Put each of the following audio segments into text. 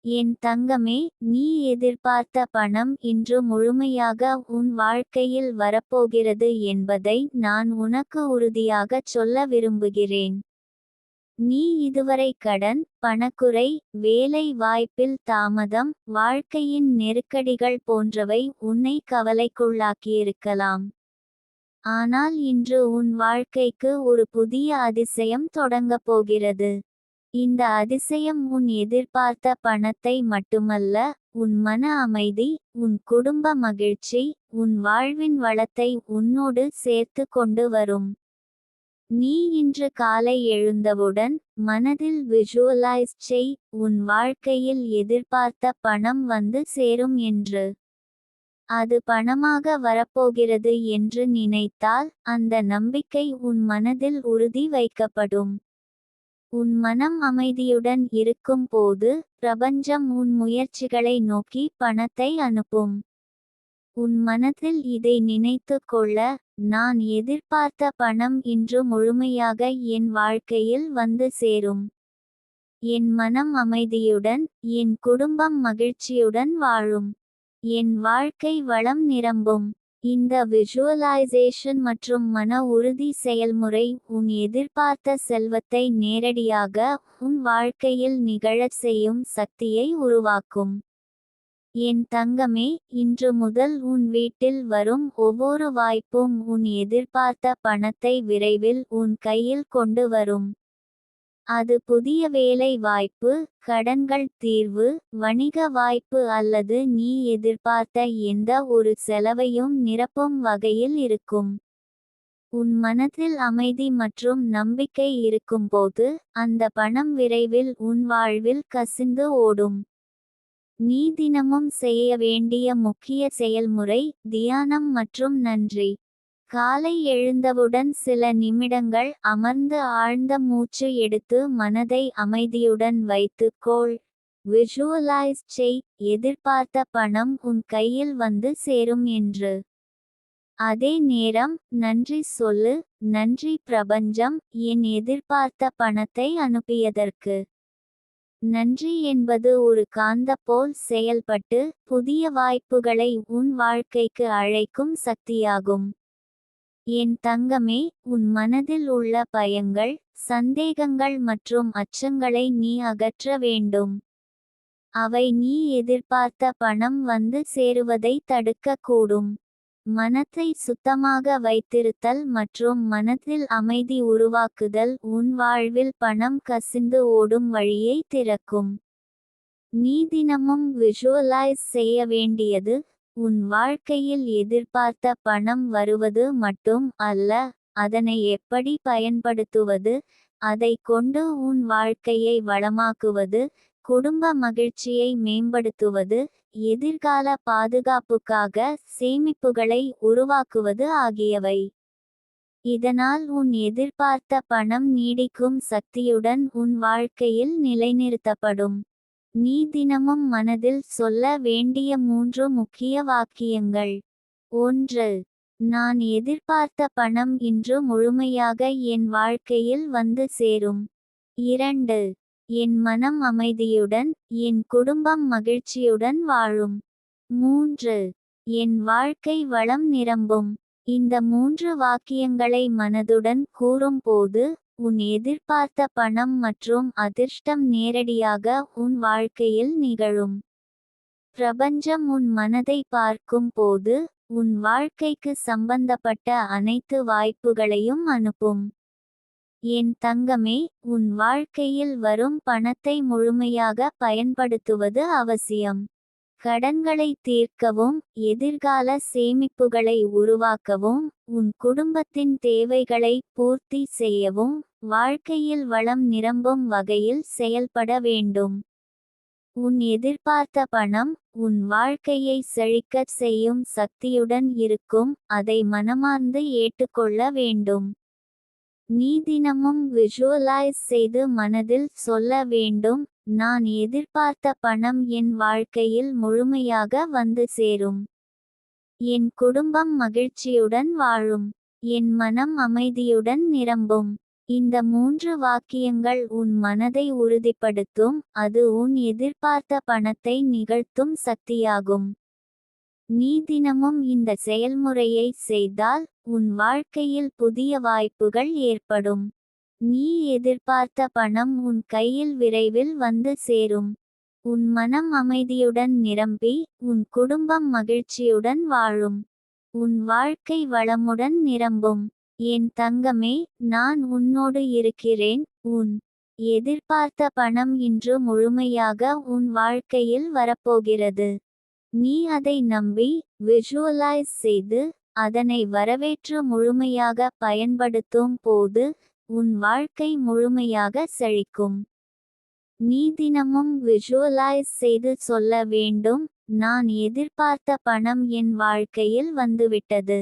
என் தங்கமே, நீ எதிர்பார்த்த பணம் இன்று முழுமையாக உன் வாழ்க்கையில் வரப்போகிறது என்பதை நான் உனக்கு உறுதியாகச் சொல்ல விரும்புகிறேன். நீ இதுவரை கடன், பணக்குறை, வேலை வாய்ப்பில் தாமதம், வாழ்க்கையின் நெருக்கடிகள் போன்றவை உன்னை கவலைக்குள்ளாக்கியிருக்கலாம். ஆனால் இன்று உன் வாழ்க்கைக்கு ஒரு புதிய அதிசயம் தொடங்கப் போகிறது. இந்த அதிசயம் உன் எதிர்பார்த்த பணத்தை மட்டுமல்ல, உன் மன அமைதி, உன் குடும்ப மகிழ்ச்சி, உன் வாழ்வின் வளத்தை உன்னோடு சேர்த்து கொண்டு வரும். நீ இன்று காலை எழுந்தவுடன் மனதில் விஷுவலைஸ் செய், உன் வாழ்க்கையில் எதிர்பார்த்த பணம் வந்து சேரும் என்று. அது பணமாக வரப்போகிறது என்று நினைத்தால், அந்த நம்பிக்கை உன் மனதில் உறுதி வைக்கப்படும். உன் மனம் அமைதியுடன் இருக்கும் போது, பிரபஞ்சம் உன் முயற்சிகளை நோக்கி பணத்தை அனுப்பும். உன் மனதில் இதை நினைத்து கொள்ள, நான் எதிர்பார்த்த பணம் இன்று முழுமையாக என் வாழ்க்கையில் வந்து சேரும். என் மனம் அமைதியுடன், என் குடும்பம் மகிழ்ச்சியுடன் வாழும். என் வாழ்க்கை வளம் நிரம்பும். இந்த விஷுவலைசேஷன் மற்றும் மன உறுதி செயல்முறை உன் எதிர்பார்த்த செல்வத்தை நேரடியாக உன் வாழ்க்கையில் நிகழச் செய்யும் சக்தியை உருவாக்கும். என் தங்கமே, இன்று முதல் உன் வீட்டில் வரும் ஒவ்வொரு வாய்ப்பும் உன் எதிர்பார்த்த பணத்தை விரைவில் உன் கையில் கொண்டு வரும். அது புதிய வேலை வாய்ப்பு, கடன்கள் தீர்வு, வணிக வாய்ப்பு அல்லது நீ எதிர்பார்த்த எந்த ஒரு செலவையும் நிரப்பும் வகையில் இருக்கும். உன் மனதில் அமைதி மற்றும் நம்பிக்கை இருக்கும்போது, அந்த பணம் விரைவில் உன் வாழ்வில் கசிந்து ஓடும். நீ தினமும் செய்ய வேண்டிய முக்கிய செயல்முறை தியானம் மற்றும் நன்றி. காலை எழுந்தவுடன் சில நிமிடங்கள் அமர்ந்து ஆழ்ந்த மூச்சு எடுத்து மனதை அமைதியுடன் வைத்துக்கொள். விஷுவலைஸ் செய், எதிர்பார்த்த பணம் உன் கையில் வந்து சேரும் என்று. அதே நேரம், நன்றி சொல்லு. நன்றி பிரபஞ்சம், என் எதிர்பார்த்த பணத்தை அனுப்பியதற்கு. நன்றி என்பது ஒரு காந்த போல் செயல்பட்டு, புதிய வாய்ப்புகளை உன் வாழ்க்கைக்கு அழைக்கும் சக்தியாகும். என் தங்கமே, உன் மனதில் உள்ள பயங்கள், சந்தேகங்கள் மற்றும் அச்சங்களை நீ அகற்ற வேண்டும். அவை நீ எதிர்பார்த்த பணம் வந்து சேருவதை தடுக்கக்கூடும். மனத்தை சுத்தமாக வைத்திருத்தல் மற்றும் மனதில் அமைதி உருவாக்குதல் உன் வாழ்வில் பணம் கசிந்து ஓடும் வழியை திறக்கும். நீ தினமும் விஷுவலைஸ் செய்ய வேண்டியது, உன் வாழ்க்கையில் எதிர்பார்த்த பணம் வருவது மட்டும் அல்ல, அதனை எப்படி பயன்படுத்துவது, அதை கொண்டு உன் வாழ்க்கையை வளமாக்குவது, குடும்ப மகிழ்ச்சியை மேம்படுத்துவது, எதிர்கால பாதுகாப்புக்காக சேமிப்புகளை உருவாக்குவது ஆகியவை. இதனால் உன் எதிர்பார்த்த பணம் நீடிக்கும் சக்தியுடன் உன் வாழ்க்கையில் நிலைநிறுத்தப்படும். நீ தினமும் மனதில் சொல்ல வேண்டிய 3 முக்கிய வாக்கியங்கள். 1. நான் எதிர்பார்த்த பணம் இன்று முழுமையாக என் வாழ்க்கையில் வந்து சேரும். 2. என் மனம் அமைதியுடன், என் குடும்பம் மகிழ்ச்சியுடன் வாழும். 3. என் வாழ்க்கை வளம் நிரம்பும். இந்த 3 வாக்கியங்களை மனதுடன் கூறும்போது, உன் எதிர்பார்த்த பணம் மற்றும் அதிர்ஷ்டம் நேரடியாக உன் வாழ்க்கையில் நிகழும். பிரபஞ்சம் உன் மனதை பார்க்கும் போது, உன் வாழ்க்கைக்கு சம்பந்தப்பட்ட அனைத்து வாய்ப்புகளையும் அனுப்பும். என் தங்கமே, உன் வாழ்க்கையில் வரும் பணத்தை முழுமையாக பயன்படுத்துவது அவசியம். கடன்களை தீர்க்கவும், எதிர்கால சேமிப்புகளை உருவாக்கவும், உன் குடும்பத்தின் தேவைகளை பூர்த்தி செய்யவும், வாழ்க்கையில் வளம் நிரம்பும் வகையில் செயல்பட வேண்டும். உன் எதிர்பார்த்த பணம், உன் வாழ்க்கையை செழிக்கச் செய்யும் சக்தியுடன் இருக்கும், அதை மனமார்ந்து ஏற்றுக்கொள்ள வேண்டும். நீ தினமும் விஷுவலைஸ் செய்து மனதில் சொல்ல வேண்டும், நான் எதிர்பார்த்த பணம் என் வாழ்க்கையில் முழுமையாக வந்து சேரும். என் குடும்பம் மகிழ்ச்சியுடன் வாழும். என் மனம் அமைதியுடன் நிரம்பும். இந்த 3 வாக்கியங்கள் உன் மனதை உறுதிப்படுத்தும், அது உன் எதிர்பார்த்த பணத்தை நிகழ்த்தும் சக்தியாகும். நீ தினமும் இந்த செயல்முறையை செய்தால் உன் வாழ்க்கையில் புதிய வாய்ப்புகள் ஏற்படும். நீ எதிர்பார்த்த பணம் உன் கையில் விரைவில் வந்து சேரும். உன் மனம் அமைதியுடன் நிரம்பி உன் குடும்பம் மகிழ்ச்சியுடன் வாழும். உன் வாழ்க்கை வளமுடன் நிரம்பும். என் தங்கமே, நான் உன்னோடு இருக்கிறேன். உன் எதிர்பார்த்த பணம் இன்று முழுமையாக உன் வாழ்க்கையில் வரப்போகிறது. நீ அதை நம்பி விஷுவலைஸ் செய்து அதனை வரவேற்று முழுமையாக பயன்படுத்தும் போது உன் வாழ்க்கை முழுமையாக செழிக்கும். நீ தினமும் விஷுவலைஸ் செய்து சொல்ல வேண்டும், நான் எதிர்பார்த்த பணம் என் வாழ்க்கையில் வந்துவிட்டது.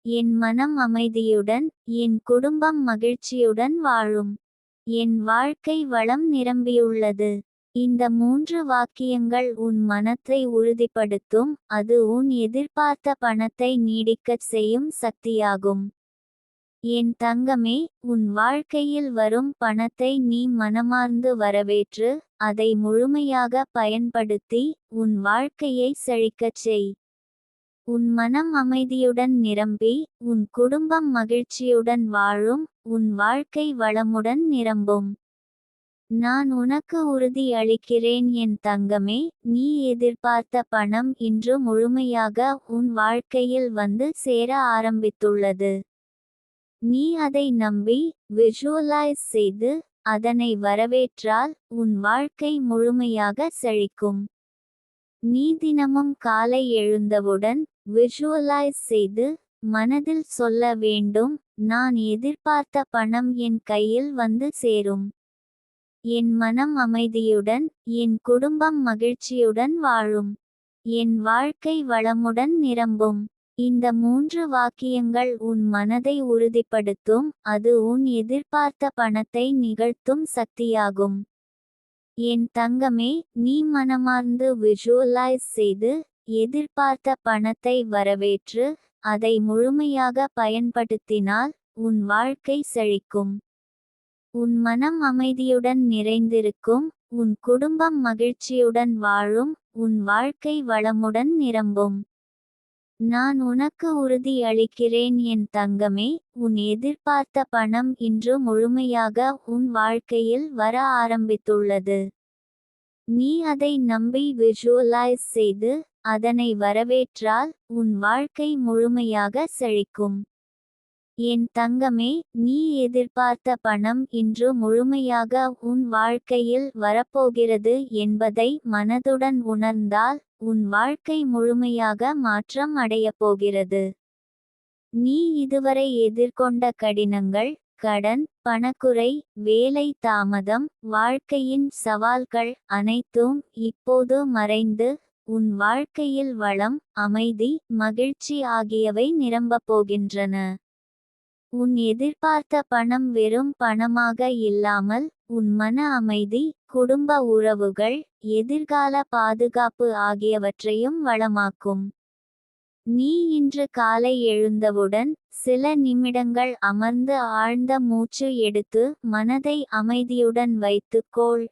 என் மனம் அமைதியுடன், என் குடும்பம் மகிழ்ச்சியுடன் வாழும். என் வாழ்க்கை வளம் நிரம்பியுள்ளது. இந்த 3 வாக்கியங்கள் உன் மனத்தை உறுதிப்படுத்தும், அது உன் எதிர்பார்த்த பணத்தை நீடிக்கச் செய்யும் சக்தியாகும். என் தங்கமே, உன் வாழ்க்கையில் வரும் பணத்தை நீ மனமார்ந்து வரவேற்று அதை முழுமையாக பயன்படுத்தி உன் வாழ்க்கையை செழிக்கச் செய். உன் மனம் அமைதியுடன் நிரம்பி உன் குடும்பம் மகிழ்ச்சியுடன் வாழும். உன் வாழ்க்கை வளமுடன் நிரம்பும். நான் உனக்கு உறுதி அளிக்கிறேன் என் தங்கமே, நீ எதிர்பார்த்த பணம் இன்று முழுமையாக உன் வாழ்க்கையில் வந்து சேர ஆரம்பித்துள்ளது. நீ அதை நம்பி விஷுவலைஸ் செய்து அதனை வரவேற்றால் உன் வாழ்க்கை முழுமையாக செழிக்கும். நீ தினமும் காலை எழுந்தவுடன் விஷுவலைஸ் செய்து மனதில் சொல்ல வேண்டும், நான் எதிர்பார்த்த பணம் என் கையில் வந்து சேரும். என் மனம் அமைதியுடன், என் குடும்பம் மகிழ்ச்சியுடன் வாழும். என் வாழ்க்கை வளமுடன் நிரம்பும். இந்த 3 வாக்கியங்கள் உன் மனதை உறுதிப்படுத்தும், அது உன் எதிர்பார்த்த பணத்தை நிகழ்த்தும் சக்தியாகும். என் தங்கமே, நீ மனமார்ந்து விஷுவலைஸ் செய்து எதிர்பார்த்த பணத்தை வரவேற்று அதை முழுமையாக பயன்படுத்தினால் உன் வாழ்க்கை செழிக்கும். உன் மனம் அமைதியுடன் நிறைந்திருக்கும், உன் குடும்பம் மகிழ்ச்சியுடன் வாழும். உன் வாழ்க்கை வளமுடன் நிரம்பும். நான் உனக்கு உறுதி அளிக்கிறேன் என் தங்கமே, உன் எதிர்பார்த்த பணம் இன்று முழுமையாக உன் வாழ்க்கையில் வர ஆரம்பித்துள்ளது. நீ அதை நம்பி விஷுவலைஸ் செய்து அதனை வரவேற்றால் உன் வாழ்க்கை முழுமையாக செழிக்கும். என் தங்கமே, நீ எதிர்பார்த்த பணம் இன்று முழுமையாக உன் வாழ்க்கையில் வரப்போகிறது என்பதை மனதுடன் உணர்ந்தால் உன் வாழ்க்கை முழுமையாக மாற்றம் அடையப்போகிறது. நீ இதுவரை எதிர்கொண்ட கடினங்கள், கடன், பணக்குறை, வேலை தாமதம், வாழ்க்கையின் சவால்கள் அனைத்தும் இப்போது மறைந்து உன் வாழ்க்கையில் வளம், அமைதி, மகிழ்ச்சி ஆகியவை நிரம்பப் போகின்றன. உன் எதிர்பார்த்த பணம் வெறும் பணமாக இல்லாமல் உன் மன அமைதி, குடும்ப உறவுகள், எதிர்கால பாதுகாப்பு ஆகியவற்றையும் வளமாக்கும். நீ இன்று காலை எழுந்தவுடன் சில நிமிடங்கள் அமர்ந்து ஆழ்ந்த மூச்சு எடுத்து மனதை அமைதியுடன் வைத்துக்கொள்.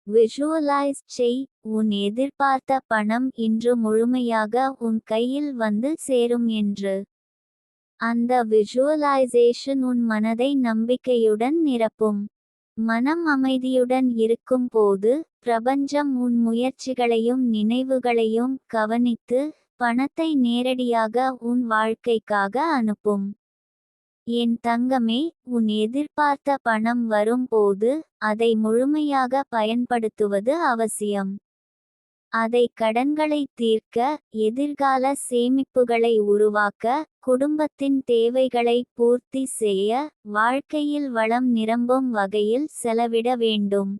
விஷுவலைஸ் செய், உன் எதிர்பார்த்த பணம் இன்று முழுமையாக உன் கையில் வந்து சேரும் என்று. அந்த விஷுவலைசேஷன் உன் மனதை நம்பிக்கையுடன் நிரப்பும். மனம் அமைதியுடன் இருக்கும் போது பிரபஞ்சம் உன் முயற்சிகளையும் நினைவுகளையும் கவனித்து பணத்தை நேரடியாக உன் வாழ்க்கைக்காக அனுப்பும். என் தங்கமே, உன் எதிர்பார்த்த பணம் வரும் போது அதை முழுமையாக பயன்படுத்துவது அவசியம். அதை கடன்களை தீர்க்க, எதிர்கால சேமிப்புகளை உருவாக்க, குடும்பத்தின் தேவைகளை பூர்த்தி செய்ய, வாழ்க்கையில் வளம் நிரம்பும் வகையில் செலவிட வேண்டும்.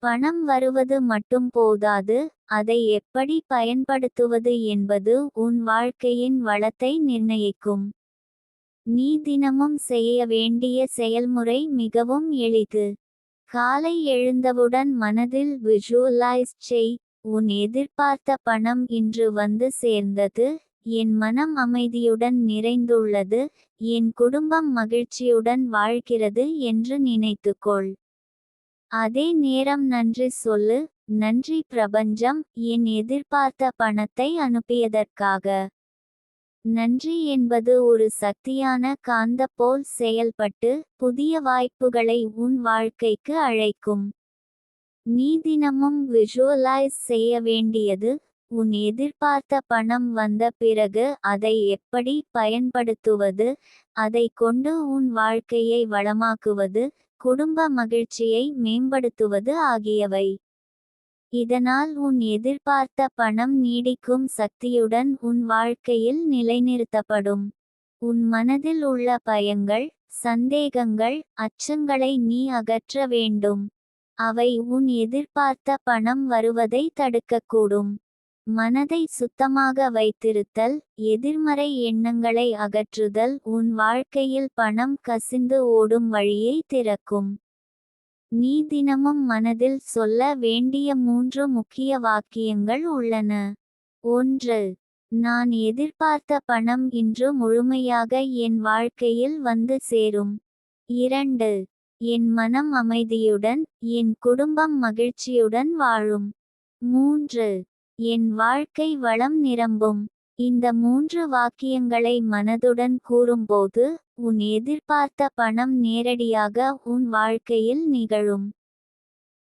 பணம் வருவது மட்டும் போதாது, அதை எப்படி பயன்படுத்துவது என்பது உன் வாழ்க்கையின் வளத்தை நிர்ணயிக்கும். நீ தினமும் செய்ய வேண்டிய செயல்முறை மிகவும் எளிது. காலை எழுந்தவுடன் மனதில் விஷுவலைஸ் செய், உன் எதிர்பார்த்த பணம் இன்று வந்து சேர்ந்தது, என் மனம் அமைதியுடன் நிறைந்துள்ளது, என் குடும்பம் மகிழ்ச்சியுடன் வாழ்கிறது என்று நினைத்துக்கொள். அதே நேரம் நன்றி சொல்லு. நன்றி பிரபஞ்சம், என் எதிர்பார்த்த பணத்தை அனுப்பியதற்காக. நன்றி என்பது ஒரு சக்தியான காந்த போல் செயல்பட்டு புதிய வாய்ப்புகளை உன் வாழ்க்கைக்கு அழைக்கும். நீ தினமும் விஷுவலைஸ் செய்ய வேண்டியது, உன் எதிர்பார்த்த பணம் வந்த பிறகு அதை எப்படி பயன்படுத்துவது, அதை கொண்டு உன் வாழ்க்கையை வளமாக்குவது, குடும்ப மகிழ்ச்சியை மேம்படுத்துவது ஆகியவை. இதனால் உன் எதிர்பார்த்த பணம் நீடிக்கும் சக்தியுடன் உன் வாழ்க்கையில் நிலைநிறுத்தப்படும். உன் மனதில் உள்ள பயங்கள், சந்தேகங்கள், அச்சங்களை நீ அகற்ற வேண்டும். அவை உன் எதிர்பார்த்த பணம் வருவதை தடுக்கக்கூடும். மனதை சுத்தமாக வைத்திருத்தல், எதிர்மறை எண்ணங்களை அகற்றுதல் உன் வாழ்க்கையில் பணம் கசிந்து ஓடும் வழியை திறக்கும். நீ தினமும் மனதில் சொல்ல வேண்டிய 3 முக்கிய வாக்கியங்கள் உள்ளன. 1. நான் எதிர்பார்த்த பணம் இன்று முழுமையாக என் வாழ்க்கையில் வந்து சேரும். 2. என் மனம் அமைதியுடன், என் குடும்பம் மகிழ்ச்சியுடன் வாழும். 3. என் வாழ்க்கை வளம் நிரம்பும். இந்த 3 வாக்கியங்களை மனதுடன் கூறும்போது, உன் எதிர்பார்த்த பணம் நேரடியாக உன் வாழ்க்கையில் நிகழும்.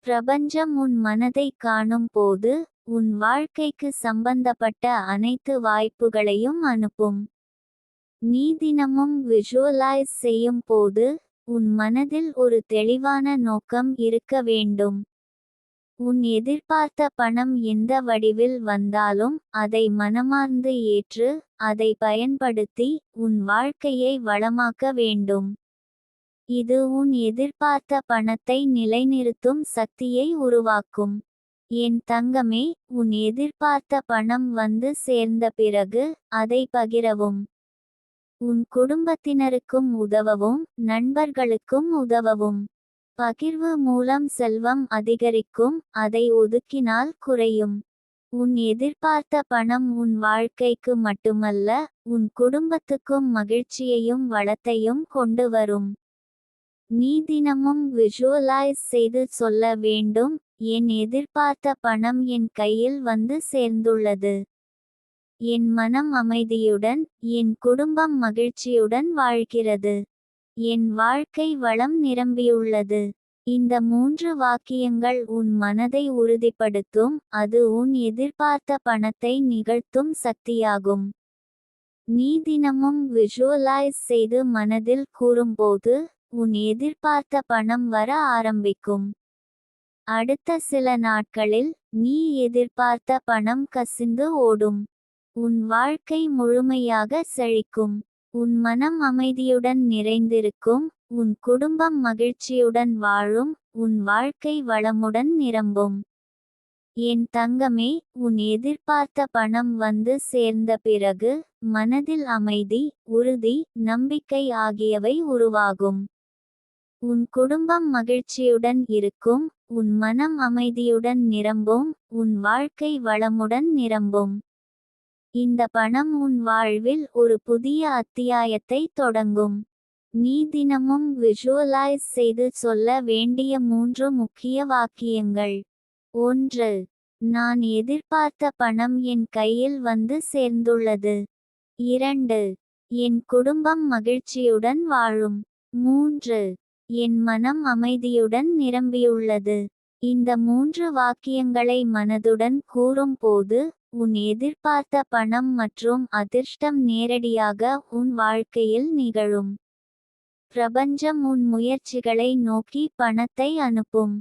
பிரபஞ்சம் உன் மனதை காணும் போது, உன் வாழ்க்கைக்கு சம்பந்தப்பட்ட அனைத்து வாய்ப்புகளையும் அனுப்பும். நீ தினமும் விஷுவலைஸ் செய்யும் போது, உன் மனதில் ஒரு தெளிவான நோக்கம் இருக்க வேண்டும். உன் எதிர்பார்த்த பணம் எந்த வடிவில் வந்தாலும் அதை மனமார்ந்து ஏற்று, அதை பயன்படுத்தி உன் வாழ்க்கையை வளமாக்க வேண்டும். இது உன் எதிர்பார்த்த பணத்தை நிலைநிறுத்தும் சக்தியை உருவாக்கும். என் தங்கமே, உன் எதிர்பார்த்த பணம் வந்து சேர்ந்த பிறகு அதை பகிரவும். உன் குடும்பத்தினருக்கும் உதவவும், நண்பர்களுக்கும் உதவவும். பகிர்வு மூலம் செல்வம் அதிகரிக்கும், அதை ஒதுக்கினால் குறையும். உன் எதிர்பார்த்த பணம் உன் வாழ்க்கைக்கு மட்டுமல்ல, உன் குடும்பத்துக்கும் மகிழ்ச்சியையும் வளத்தையும் கொண்டு வரும். நீ தினமும் விஷுவலைஸ் செய்து சொல்ல வேண்டும், என் எதிர்பார்த்த பணம் என் கையில் வந்து சேர்ந்துள்ளது. என் மனம் அமைதியுடன், என் குடும்பம் மகிழ்ச்சியுடன் வாழ்கிறது. என் வாழ்க்கை வளம் நிரம்பியுள்ளது. இந்த 3 வாக்கியங்கள் உன் மனதை உறுதிப்படுத்தும், அது உன் எதிர்பார்த்த பணத்தை நிகழ்த்தும் சக்தியாகும். நீ தினமும் விஷுவலைஸ் செய்து மனதில் கூறும்போது, உன் எதிர்பார்த்த பணம் வர ஆரம்பிக்கும். அடுத்த சில நாட்களில், நீ எதிர்பார்த்த பணம் கசிந்து ஓடும். உன் வாழ்க்கை முழுமையாக செழிக்கும். உன் மனம் அமைதியுடன் நிறைந்திருக்கும், உன் குடும்பம் மகிழ்ச்சியுடன் வாழும், உன் வாழ்க்கை வளமுடன் நிரம்பும். என் தங்கமே, உன் எதிர்பார்த்த பணம் வந்து சேர்ந்த பிறகு, மனதில் அமைதி, உறுதி, நம்பிக்கை ஆகியவை உருவாகும். உன் குடும்பம் மகிழ்ச்சியுடன் இருக்கும், உன் மனம் அமைதியுடன் நிரம்பும், உன் வாழ்க்கை வளமுடன் நிரம்பும். இந்த பணம் உன் வாழ்வில் ஒரு புதிய அத்தியாயத்தை தொடங்கும். நீ தினமும் விஷுவலைஸ் செய்து சொல்ல வேண்டிய 3 முக்கிய வாக்கியங்கள். 1. நான் எதிர்பார்த்த பணம் என் கையில் வந்து சேர்ந்துள்ளது. 2. என் குடும்பம் மகிழ்ச்சியுடன் வாழும். 3. என் மனம் அமைதியுடன் நிரம்பியுள்ளது. இந்த 3 வாக்கியங்களை மனதுடன் கூறும் போது, உன் எதிர்பார்த்த பணம் மற்றும் அதிர்ஷ்டம் நேரடியாக உன் வாழ்க்கையில் நிகழும். பிரபஞ்சம் உன் முயற்சிகளை நோக்கி பணத்தை அனுப்பும்.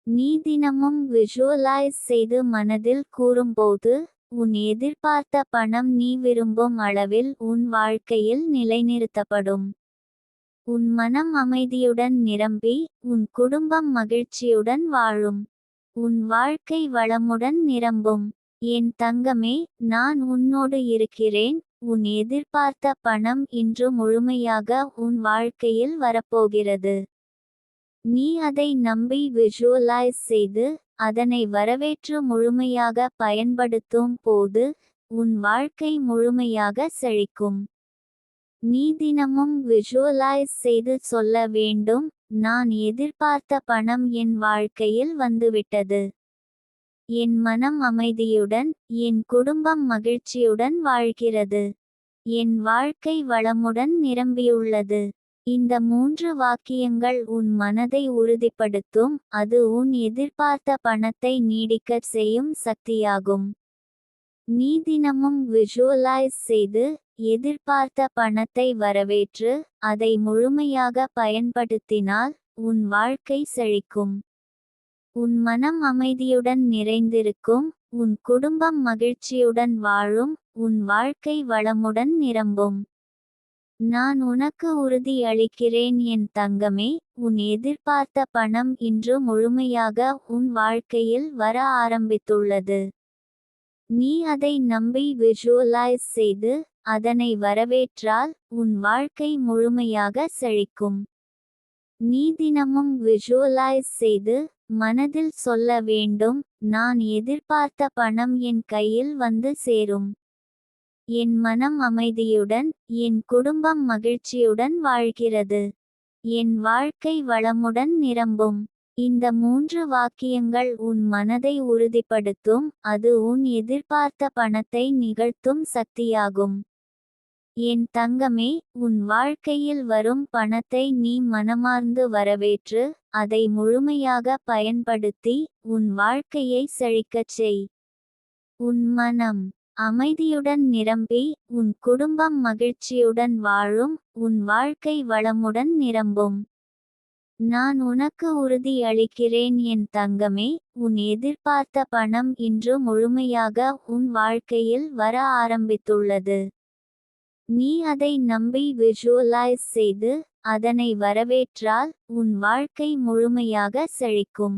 நீ தினமும் விஷுவலைஸ் செய்து மனதில் கூறும்போது, உன் எதிர்பார்த்த பணம் நீ விரும்பும் அளவில் உன் வாழ்க்கையில் நிலைநிறுத்தப்படும். உன் மனம் அமைதியுடன் நிரம்பி, உன் குடும்பம் மகிழ்ச்சியுடன் வாழும். உன் வாழ்க்கை வளமுடன் நிரம்பும். என் தங்கமே, நான் உன்னோடு இருக்கிறேன். உன் எதிர்பார்த்த பணம் இன்று முழுமையாக உன் வாழ்க்கையில் வரப்போகிறது. நீ அதை நம்பி விஷுவலைஸ் செய்து, அதனை வரவேற்று முழுமையாக பயன்படுத்தும் போது, உன் வாழ்க்கை முழுமையாக செழிக்கும். நீ தினமும் விஷுவலைஸ் செய்து சொல்ல வேண்டும், நான் எதிர்பார்த்த பணம் என் வாழ்க்கையில் வந்துவிட்டது. என் மனம் அமைதியுடன், என் குடும்பம் மகிழ்ச்சியுடன் வாழ்கிறது. என் வாழ்க்கை வளமுடன் நிரம்பியுள்ளது. இந்த 3 வாக்கியங்கள் உன் மனதை உறுதிப்படுத்தும், அது உன் எதிர்பார்த்த பணத்தை நீடிக்கச் செய்யும் சக்தியாகும். நீ தினமும் விஷுவலைஸ் செய்து, எதிர்பார்த்த பணத்தை வரவேற்று, அதை முழுமையாக பயன்படுத்தினால், உன் வாழ்க்கை செழிக்கும். உன் மனம் அமைதியுடன் நிறைந்திருக்கும், உன் குடும்பம் மகிழ்ச்சியுடன் வாழும், உன் வாழ்க்கை வளமுடன் நிரம்பும். நான் உனக்கு உறுதி அளிக்கிறேன் என் தங்கமே, உன் எதிர்பார்த்த பணம் இன்று முழுமையாக உன் வாழ்க்கையில் வர ஆரம்பித்துள்ளது. நீ அதை நம்பி விஷுவலைஸ் செய்து, அதனை வரவேற்றால், உன் வாழ்க்கை முழுமையாக செழிக்கும். நீ தினமும் விஷுவலைஸ் செய்து, மனதில் சொல்ல வேண்டும், நான் எதிர்பார்த்த பணம் என் கையில் வந்து சேரும். என் மனம் அமைதியுடன், என் குடும்பம் மகிழ்ச்சியுடன் வாழ்கிறது. என் வாழ்க்கை வளமுடன் நிரம்பும். இந்த 3 வாக்கியங்கள் உன் மனதை உறுதிப்படுத்தும், அது உன் எதிர்பார்த்த பணத்தை நிகழ்த்தும் சக்தியாகும். என் தங்கமே, உன் வாழ்க்கையில் வரும் பணத்தை நீ மனமார்ந்து வரவேற்று, அதை முழுமையாக பயன்படுத்தி, உன் வாழ்க்கையை செழிக்கச் செய். உன் மனம் அமைதியுடன் நிரம்பி, உன் குடும்பம் மகிழ்ச்சியுடன் வாழும், உன் வாழ்க்கை வளமுடன் நிரம்பும். நான் உனக்கு உறுதி அளிக்கிறேன் என் தங்கமே, உன் எதிர்பார்த்த பணம் இன்று முழுமையாக உன் வாழ்க்கையில் வர ஆரம்பித்துள்ளது. நீ அதை நம்பி விஷுவலைஸ் செய்து, அதனை வரவேற்றால், உன் வாழ்க்கை முழுமையாக செழிக்கும்.